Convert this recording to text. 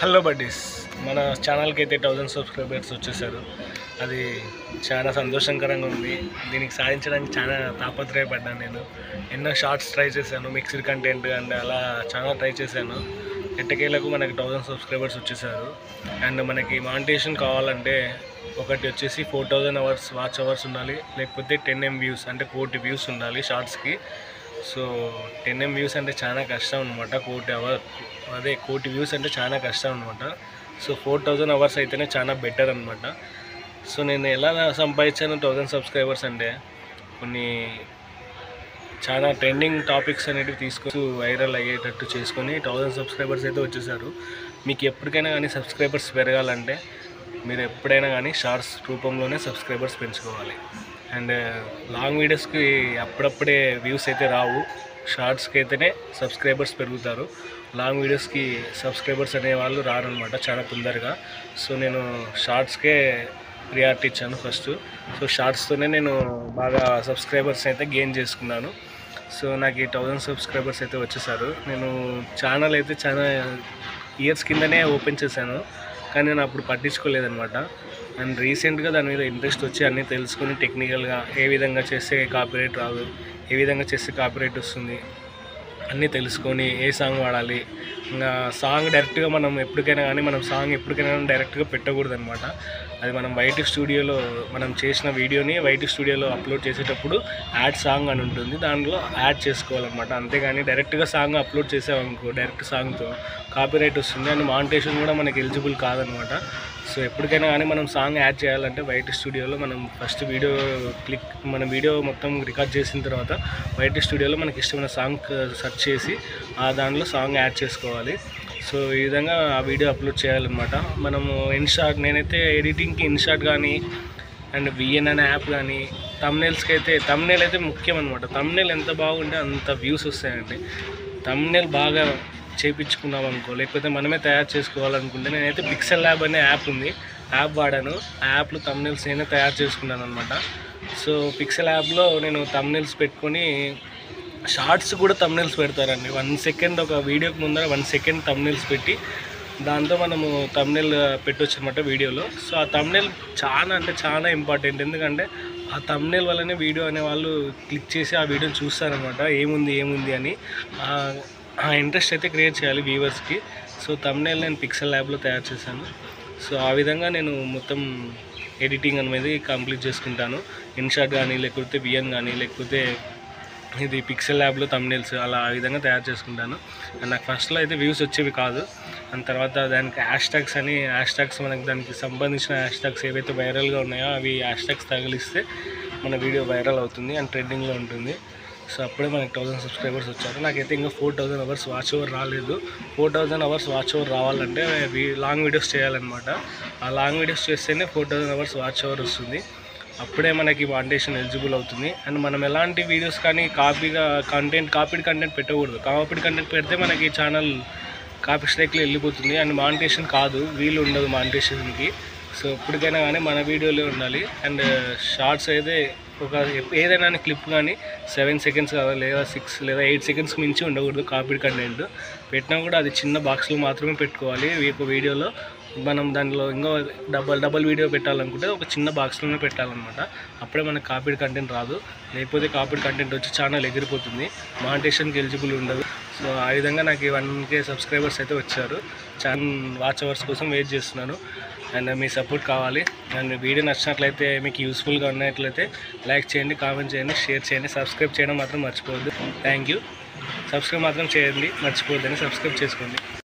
Hello buddies, మన ఛానల్కి అయితే 1000 సబ్స్క్రైబర్స్ వచ్చేసారు. అది చాలా సంతోషకరంగా ఉంది. దీనికి సాధించడానికి చాలా తాపత్రయపడ్డాను. నేను ఎన్నో షార్ట్స్ ట్రై చేశాను, మిక్స్డ్ కంటెంట్ అండ్ అలా చాలా ట్రై చేశాను. ఎట్టకేలకు మనకి 1000 సబ్స్క్రైబర్స్ వచ్చేసారు. అండ్ మనకి మానిటైజేషన్ కావాలంటే ఒకటి వచ్చేసి 4000 అవర్స్ వాచ్ అవర్స్ ఉండాలి, లేకపోతే 10M వ్యూస్ అంటే 1 కోటి వ్యూస్ ఉండాలి షార్ట్స్కి. సో 10M వ్యూస్ అంటే చాలా కష్టం అనమాట. 1 కోటి వ్యూస్ అంటే చాలా కష్టం అనమాట. సో 4000 అవర్స్ అయితేనే చాలా బెటర్ అనమాట. సో నేను ఎలా సంపాదించాను 1000 సబ్స్క్రైబర్స్ అంటే కొన్ని చాలా ట్రెండింగ్ టాపిక్స్ అనేవి తీసుకొని వైరల్ అయ్యేటట్టు చేసుకొని 1000 సబ్స్క్రైబర్స్ అయితే వచ్చేసారు. మీకు ఎప్పటికైనా కానీ సబ్స్క్రైబర్స్ పెరగాలంటే మీరు ఎప్పుడైనా కానీ షార్ట్స్ రూపంలోనే సబ్స్క్రైబర్స్ పెంచుకోవాలి. అండ్ లాంగ్ వీడియోస్కి అప్పుడప్పుడే వ్యూస్ అయితే రావు, షార్ట్స్కి అయితేనే సబ్స్క్రైబర్స్ పెరుగుతారు. లాంగ్ వీడియోస్కి సబ్స్క్రైబర్స్ అనేవాళ్ళు రారనమాట చాలా తొందరగా. సో నేను షార్ట్స్కే ప్రియారిటీ ఇచ్చాను ఫస్ట్. సో షార్ట్స్తోనే నేను బాగా సబ్స్క్రైబర్స్ అయితే గెయిన్ చేసుకున్నాను. సో నాకు ఈ 1000 సబ్స్క్రైబర్స్ అయితే వచ్చేసారు. నేను ఛానల్ అయితే చాలా ఇయర్స్ కిందనే ఓపెన్ చేశాను, కానీ నేను అప్పుడు పట్టించుకోలేదనమాట. అండ్ రీసెంట్గా దాని మీద ఇంట్రెస్ట్ వచ్చి అన్నీ తెలుసుకొని టెక్నికల్గా ఏ విధంగా చేస్తే కాపీరైట్ రాదు, ఏ విధంగా చేస్తే కాపీరైట్ వస్తుంది అన్నీ తెలుసుకొని ఏ సాంగ్ వాడాలి. ఇంకా సాంగ్ డైరెక్ట్గా మనం ఎప్పటికైనా కానీ సాంగ్ ఎప్పటికైనా డైరెక్ట్గా పెట్టకూడదు అనమాట. అది మనం వైటీ స్టూడియోలో మనం చేసిన వీడియోని వైటీ స్టూడియోలో అప్లోడ్ చేసేటప్పుడు యాడ్ సాంగ్ అని ఉంటుంది, దాంట్లో యాడ్ చేసుకోవాలన్నమాట. అంతేగాని డైరెక్ట్గా సాంగ్ అప్లోడ్ చేసామనుకో డైరెక్ట్ సాంగ్తో కాపీరైట్ వస్తుంది అండ్ మానిటైజేషన్ కూడా మనకి ఎలిజిబుల్ కాదనమాట. సో ఎప్పటికైనా కానీ మనం సాంగ్ యాడ్ చేయాలంటే వైటీ స్టూడియోలో మనం ఫస్ట్ మన వీడియో మొత్తం రికార్డ్ చేసిన తర్వాత వైటీ స్టూడియోలో మనకి ఇష్టమైన సాంగ్ సెర్చ్ చేసి దాంట్లో సాంగ్ యాడ్ చేసుకోవాలి. సో ఈ విధంగా ఆ వీడియో అప్లోడ్ చేయాలన్నమాట. మనము ఇన్షాట్ నేనైతే ఎడిటింగ్కి ఇన్షాట్ కానీ అండ్ VN అనే యాప్ కానీ తమ్నెయిల్స్కి అయితే తమ్నెయిల్ అయితే ముఖ్యం అనమాట. తమ్నెయిల్ ఎంత బాగుంటే అంత వ్యూస్ వస్తాయండి. తమ్నెయిల్ బాగా చేయించుకున్నాం అనుకో, లేకపోతే మనమే తయారు చేసుకోవాలనుకుంటే నేనైతే పిక్సెల్ ల్యాబ్ అనే యాప్ ఉంది, యాప్ వాడాను. ఆ యాప్లో తమ్నెయిల్స్ నేనే తయారు చేసుకున్నాను అనమాట. సో పిక్సెల్ యాప్లో నేను తమ్నెయిల్స్ పెట్టుకొని షార్ట్స్ కూడా తమ్నెయిల్స్ పెడతారండి. 1 సెకండ్ ఒక వీడియోకి ముందర 1 సెకండ్ తమ్నెయిల్స్ పెట్టి దాంతో మనము తమ్నెయిల్ పెట్టవచ్చు అనమాట వీడియోలో. సో ఆ తమ్నెయిల్ చాలా అంటే చాలా ఇంపార్టెంట్, ఎందుకంటే ఆ తమ్నెయిల్ వల్లనే వీడియో అనే వాళ్ళు క్లిక్ చేసి ఆ వీడియోని చూస్తారనమాట, ఏముంది అని ఆ ఇంట్రెస్ట్ అయితే క్రియేట్ చేయాలి వ్యూవర్స్కి. సో తమ్నెయిల్ నేను పిక్సెల్ ల్యాబ్లో తయారు చేశాను. సో ఆ విధంగా నేను మొత్తం ఎడిటింగ్ అనేది కంప్లీట్ చేసుకుంటాను. ఇన్షాట్ కానీ లేకపోతే VN కానీ లేకపోతే ఇది పిక్సెల్ ల్యాబ్లో తమ్నెయిల్స్ అలా ఆ విధంగా తయారు చేసుకుంటాను. అండ్ నాకు ఫస్ట్లో అయితే వ్యూస్ వచ్చేవి కాదు. అండ్ తర్వాత దానికి హ్యాష్ ట్యాగ్స్ మనకి దానికి సంబంధించిన హ్యాష్ ట్యాగ్స్ ఏవైతే వైరల్గా ఉన్నాయో అవి హ్యాష్ ట్యాగ్స్ తగిలిస్తే మన వీడియో వైరల్ అవుతుంది అండ్ ట్రెండింగ్లో ఉంటుంది. సో అప్పుడే మనకి 1000 సబ్స్క్రైబర్స్ వచ్చారు. నాకైతే ఇంకా 4000 అవర్స్ వాచ్ ఓవర్ రాలేదు. 4000 అవర్స్ వాచ్ ఓవర్ రావాలంటే లాంగ్ వీడియోస్ చేయాలన్నమాట. ఆ లాంగ్ వీడియోస్ చేస్తేనే 4000 అవర్స్ వాచ్ ఓవర్ వస్తుంది. అప్పుడే మనకి మానిటైజేషన్ ఎలిజిబుల్ అవుతుంది. అండ్ మనం ఎలాంటి వీడియోస్ కానీ కాపీడ్ కంటెంట్ పెట్టకూడదు. కాపీడ్ కంటెంట్ పెడితే మనకి ఛానల్ కాపీ స్ట్రైక్లో వెళ్ళిపోతుంది అండ్ మానిటైజేషన్ కాదు, వీలు ఉండదు మానిటైజేషన్కి. సో ఎప్పటికైనా కానీ మన వీడియోలో ఉండాలి. అండ్ షార్ట్స్ అయితే ఏదైనా క్లిప్ కానీ 7 సెకండ్స్ కదా లేదా 6 లేదా 8 సెకండ్స్కి మించి ఉండకూడదు. కాపీడ్ కంటెంట్ పెట్టినా కూడా అది చిన్న బాక్స్లో మాత్రమే పెట్టుకోవాలి. ఒక వీడియోలో మనం దాంట్లో ఇంకో డబల్ వీడియో పెట్టాలనుకుంటే ఒక చిన్న బాక్స్లోనే పెట్టాలన్నమాట. అప్పుడే మనకు కాపీడ్ కంటెంట్ రాదు. లేకపోతే కాపీడ్ కంటెంట్ వచ్చి ఛానల్ ఎగిరిపోతుంది, మానిటైజేషన్కి ఎలిజిబుల్ ఉండదు. సో ఆ విధంగా నాకు 1K సబ్స్క్రైబర్స్ అయితే వచ్చారు. ఛానల్ వాచ్ అవర్స్ కోసం వెయిట్ చేస్తున్నాను. అండ్ మీ సపోర్ట్ కావాలి. అండ్ వీడియో నచ్చినట్లయితే మీకు యూస్ఫుల్గా ఉన్నట్లయితే లైక్ చేయండి, కామెంట్ చేయండి, షేర్ చేయండి. సబ్స్క్రైబ్ చేయడం మాత్రం మర్చిపోవద్దు. Thank you. సబ్స్క్రైబ్ మాత్రం చేయండి, మర్చిపోవద్దని సబ్స్క్రైబ్ చేసుకోండి.